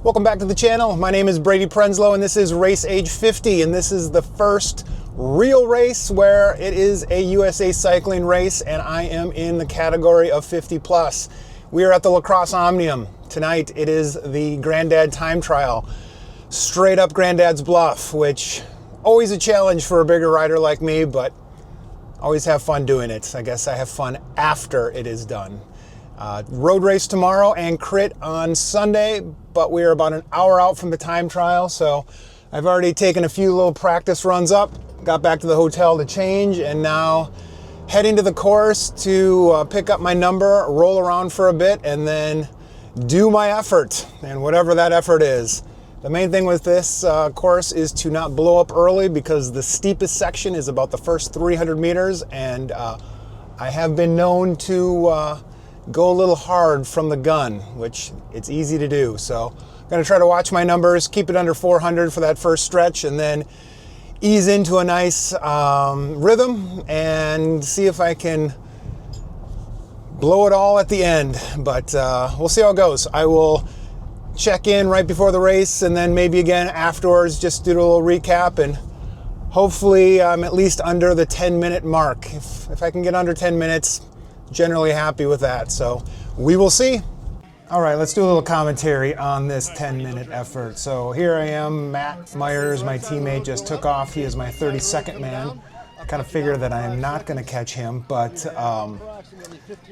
Welcome back to the channel. My name is Brady Prenslow and this is Race Age 50, and this is the first real race where it is a USA cycling race and I am in the category of 50 plus. We are at the LaCrosse Omnium. Tonight it is the Grandad Time Trial, straight up Grandad's Bluff, which always a challenge for a bigger rider like me, but always have fun doing it. I guess I have fun after it is done. Road race tomorrow and crit on Sunday, but we are about an hour out from the time trial, so I've already taken a few little practice runs up, got back to the hotel to change, and now heading to the course to pick up my number, roll around for a bit, and then do my effort, and whatever that effort is. The main thing with this course is to not blow up early, because the steepest section is about the first 300 meters, and I have been known to go a little hard from the gun, which it's easy to do. So I'm going to try to watch my numbers, keep it under 400 for that first stretch, and then ease into a nice rhythm and see if I can blow it all at the end. But we'll see how it goes. I will check in right before the race and then maybe again afterwards, just do a little recap, and hopefully I'm at least under the 10-minute mark. If I can get under 10 minutes, generally happy with that, so we will see. All right, let's do a little commentary on this 10-minute effort. So here I am, Matt Myers, my teammate, just took off. He is my 32nd man. I kind of figure that I am not going to catch him, but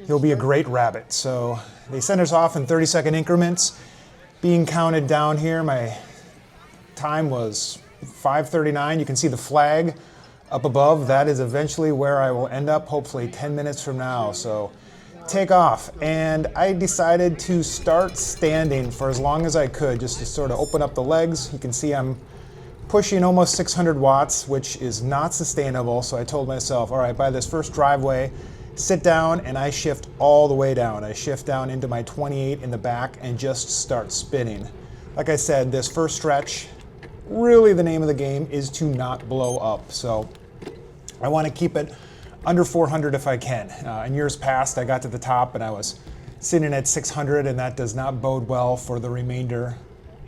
he'll be a great rabbit. So they send us off in 30-second increments. Being counted down here, my time was 5:39. You can see the flag up above. That is eventually where I will end up, hopefully 10 minutes from now. So take off, and I decided to start standing for as long as I could, just to sort of open up the legs. You can see I'm pushing almost 600 watts, which is not sustainable. So I told myself, all right, by this first driveway, sit down, and I shift all the way down. I shift down into my 28 in the back and just start spinning. Like I said, this first stretch, really the name of the game is to not blow up. So I want to keep it under 400 if I can. In years past, I got to the top and I was sitting at 600, and that does not bode well for the remainder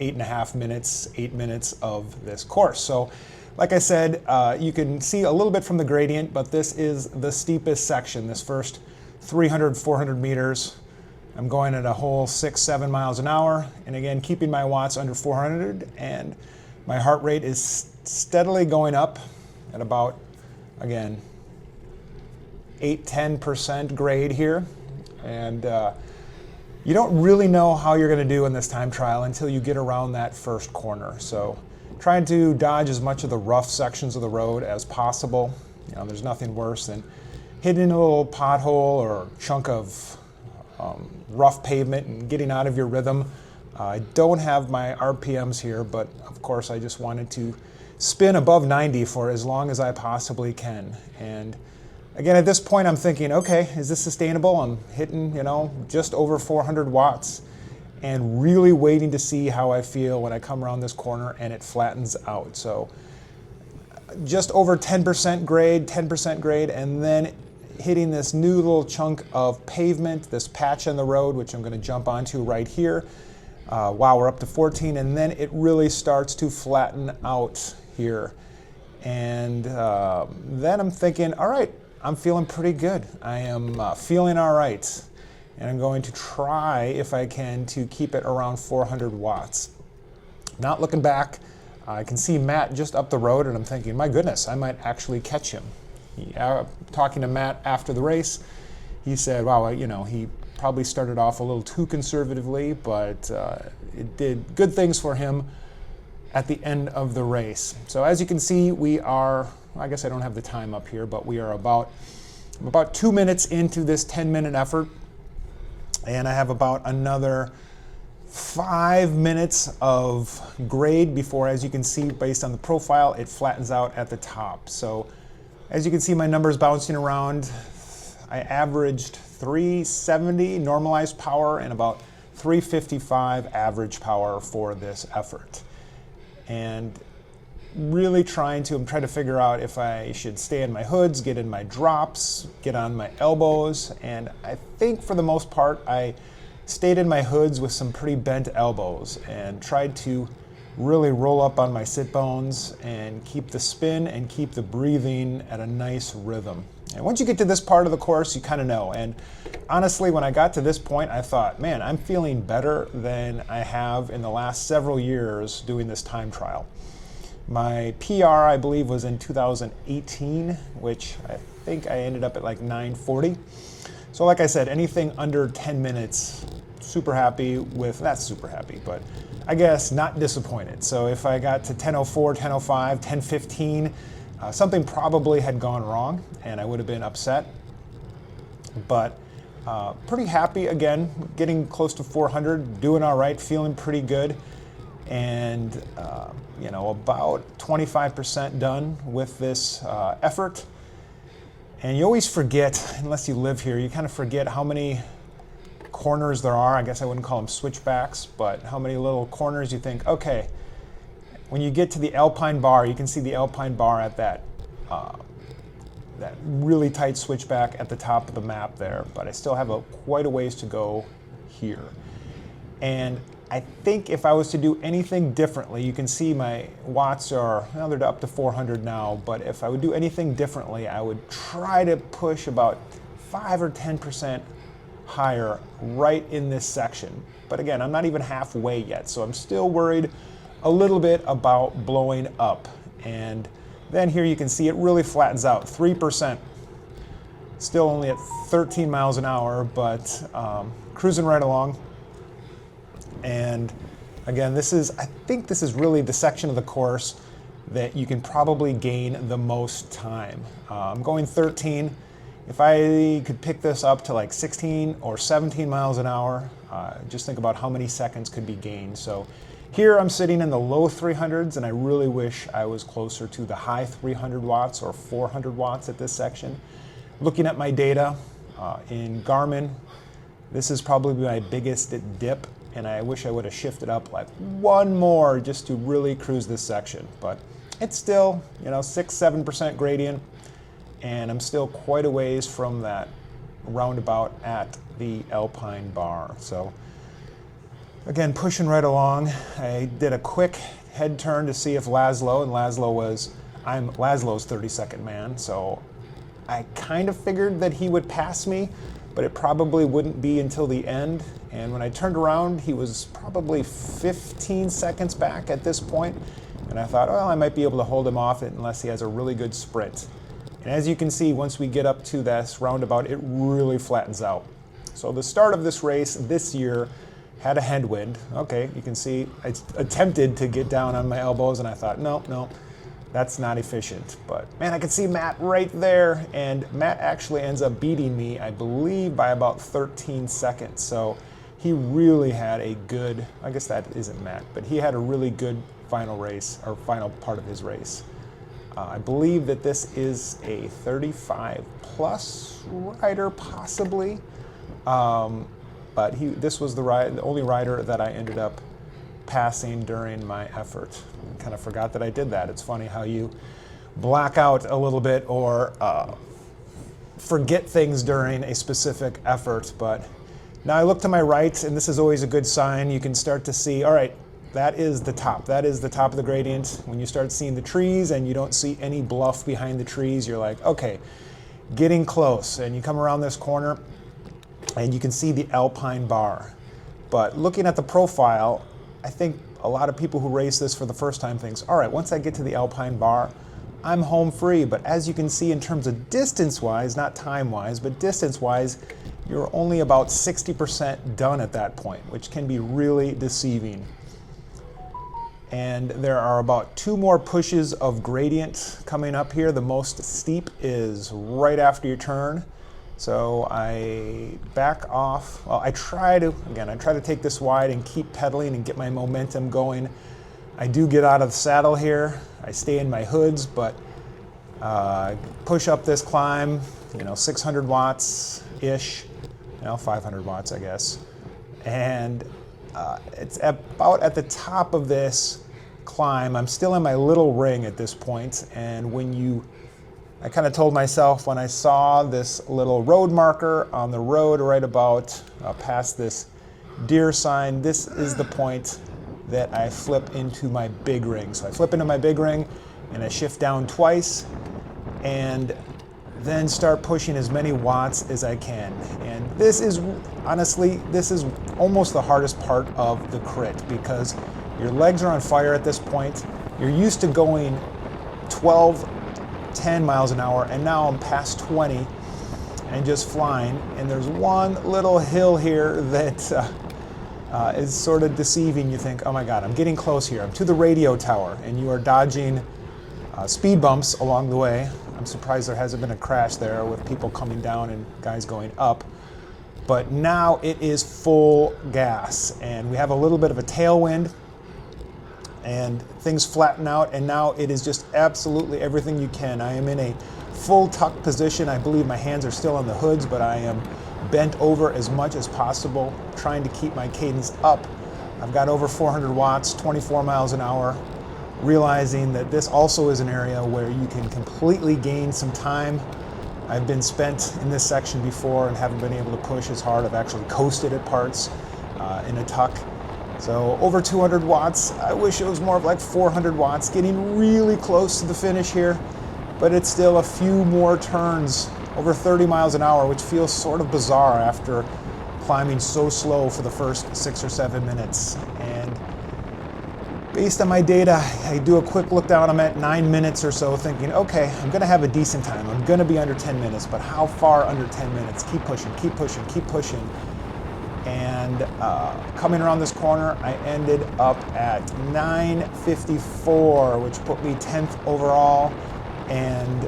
8.5 minutes, 8 minutes of this course. So like I said, you can see a little bit from the gradient, but this is the steepest section. This first 300, 400 meters, I'm going at a whole 6-7 miles an hour. And again, keeping my watts under 400, and my heart rate is steadily going up at about, again, 8-10% grade here. And you don't really know how you're going to do in this time trial until you get around that first corner. So trying to dodge as much of the rough sections of the road as possible. You know, there's nothing worse than hitting a little pothole or chunk of rough pavement and getting out of your rhythm. I don't have my RPMs here, but of course I just wanted to spin above 90 for as long as I possibly can. And again, at this point I'm thinking, okay, is this sustainable? I'm hitting, just over 400 watts and really waiting to see how I feel when I come around this corner and it flattens out. So just over 10% grade, and then hitting this new little chunk of pavement, this patch on the road, which I'm going to jump onto right here. Wow, we're up to 14, and then it really starts to flatten out here. And then I'm thinking, all right, I'm feeling pretty good. I am feeling all right. And I'm going to try, if I can, to keep it around 400 watts. Not looking back, I can see Matt just up the road, and I'm thinking, my goodness, I might actually catch him. Talking to Matt after the race, he said, wow, he probably started off a little too conservatively, but it did good things for him at the end of the race. So as you can see, we are, I guess I don't have the time up here, but we are about 2 minutes into this 10-minute effort, and I have about another 5 minutes of grade before, as you can see, based on the profile, it flattens out at the top. So as you can see, my numbers bouncing around. I averaged 370 normalized power and about 355 average power for this effort. And really I'm trying to figure out if I should stay in my hoods, get in my drops, get on my elbows, and I think for the most part I stayed in my hoods with some pretty bent elbows and tried to really roll up on my sit bones and keep the spin and keep the breathing at a nice rhythm. And once you get to this part of the course, you kind of know. And honestly, when I got to this point, I thought, man, I'm feeling better than I have in the last several years doing this time trial. My PR, I believe, was in 2018, which I think I ended up at like 9:40. So like I said, anything under 10 minutes, super happy with, not super happy, but I guess not disappointed. So if I got to 10:04, 10:05, 10:15, something probably had gone wrong and I would have been upset. But pretty happy again, getting close to 400, doing all right, feeling pretty good. And you know, about 25% done with this effort. And you always forget, unless you live here, you kind of forget how many corners there are. I guess I wouldn't call them switchbacks, but how many little corners you think, okay, when you get to the Alpine bar, you can see the Alpine bar at that really tight switchback at the top of the map there, but I still have quite a ways to go here. And I think if I was to do anything differently, you can see my watts are, well, they're up to 400 now, but if I would do anything differently, I would try to push about 5 or 10% higher right in this section. But again, I'm not even halfway yet, so I'm still worried a little bit about blowing up. And then here you can see it really flattens out, 3%. Still only at 13 miles an hour, but cruising right along. And again, I think this is really the section of the course that you can probably gain the most time. I'm going 13. If I could pick this up to like 16 or 17 miles an hour, just think about how many seconds could be gained. So here I'm sitting in the low 300s, and I really wish I was closer to the high 300 watts or 400 watts at this section. Looking at my data in Garmin, this is probably my biggest dip, and I wish I would have shifted up like one more just to really cruise this section. But it's still, 6-7% gradient, and I'm still quite a ways from that roundabout at the Alpine bar. So again, pushing right along. I did a quick head turn to see if Laszlo, and I'm Laszlo's 32nd man, so I kind of figured that he would pass me, but it probably wouldn't be until the end. And when I turned around, he was probably 15 seconds back at this point, and I thought, well, I might be able to hold him off unless he has a really good sprint. And as you can see, once we get up to this roundabout, it really flattens out. So the start of this race this year had a headwind. Okay, you can see I attempted to get down on my elbows, and I thought, no, that's not efficient. But man, I could see Matt right there, and Matt actually ends up beating me, I believe, by about 13 seconds. So he really had a good, I guess that isn't Matt, but he had a really good final race, or final part of his race. I believe that this is a 35 plus rider, possibly. But this was the only rider that I ended up passing during my effort. I kind of forgot that I did that. It's funny how you black out a little bit or forget things during a specific effort. But now I look to my right, and this is always a good sign. You can start to see, all right, that is the top. That is the top of the gradient. When you start seeing the trees and you don't see any bluff behind the trees, you're like, okay, getting close. And you come around this corner, and you can see the Alpine bar. But looking at the profile, I think a lot of people who race this for the first time thinks, all right, once I get to the Alpine bar, I'm home free. But as you can see, in terms of distance-wise, not time-wise, but distance-wise, you're only about 60% done at that point, which can be really deceiving. And there are about 2 more pushes of gradient coming up here. The most steep is right after your turn. So I back off. Well, I try to take this wide and keep pedaling and get my momentum going. I do get out of the saddle here. I stay in my hoods, but push up this climb, 600 watts-ish, 500 watts, I guess. And it's about at the top of this climb. I'm still in my little ring at this point, and I kind of told myself when I saw this little road marker on the road right about past this deer sign, this is the point that I flip into my big ring. So I flip into my big ring and I shift down twice and then start pushing as many watts as I can. And this is, honestly, this is almost the hardest part of the crit because your legs are on fire at this point. You're used to going 12, 10 miles an hour, and now I'm past 20 and just flying. And there's one little hill here that is sort of deceiving. You think, oh my God, I'm getting close here. I'm to the radio tower, and you are dodging speed bumps along the way. I'm surprised there hasn't been a crash there with people coming down and guys going up. But now it is full gas, and we have a little bit of a tailwind, and things flatten out, and now it is just absolutely everything you can. I am in a full tuck position. I believe my hands are still on the hoods, but I am bent over as much as possible, trying to keep my cadence up. I've got over 400 watts, 24 miles an hour, realizing that this also is an area where you can completely gain some time. I've been spent in this section before and haven't been able to push as hard. I've actually coasted at parts in a tuck. So over 200 watts. I wish it was more of like 400 watts, getting really close to the finish here, but it's still a few more turns, over 30 miles an hour, which feels sort of bizarre after climbing so slow for the first 6 or 7 minutes. And based on my data, I do a quick look down. I'm at 9 minutes or so, thinking, okay, I'm going to have a decent time. I'm going to be under 10 minutes, but how far under 10 minutes? Keep pushing, keep pushing, keep pushing. And coming around this corner, I ended up at 9:54, which put me 10th overall. And,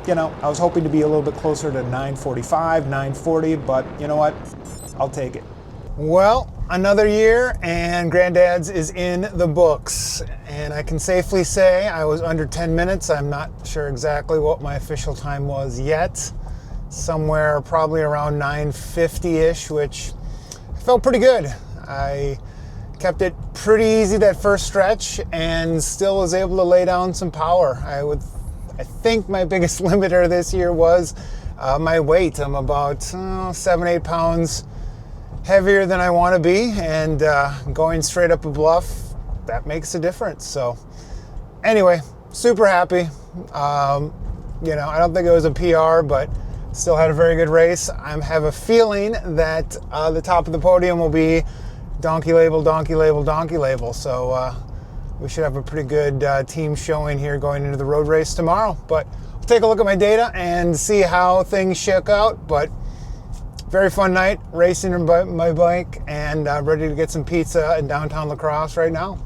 you know, I was hoping to be a little bit closer to 9:45, 9:40, but you know what? I'll take it. Well, another year, and Granddad's is in the books. And I can safely say I was under 10 minutes. I'm not sure exactly what my official time was yet. Somewhere probably around 9:50-ish, which felt pretty good. I kept it pretty easy that first stretch and still was able to lay down some power. I think my biggest limiter this year was my weight. I'm about 7-8 pounds heavier than I want to be, and going straight up a bluff, that makes a difference. So anyway, super happy. You know, I don't think it was a PR, but still had a very good race. I have a feeling that the top of the podium will be donkey label, donkey label, donkey label. So we should have a pretty good team showing here going into the road race tomorrow. But I'll take a look at my data and see how things shook out. But very fun night racing my bike, and ready to get some pizza in downtown LaCrosse right now.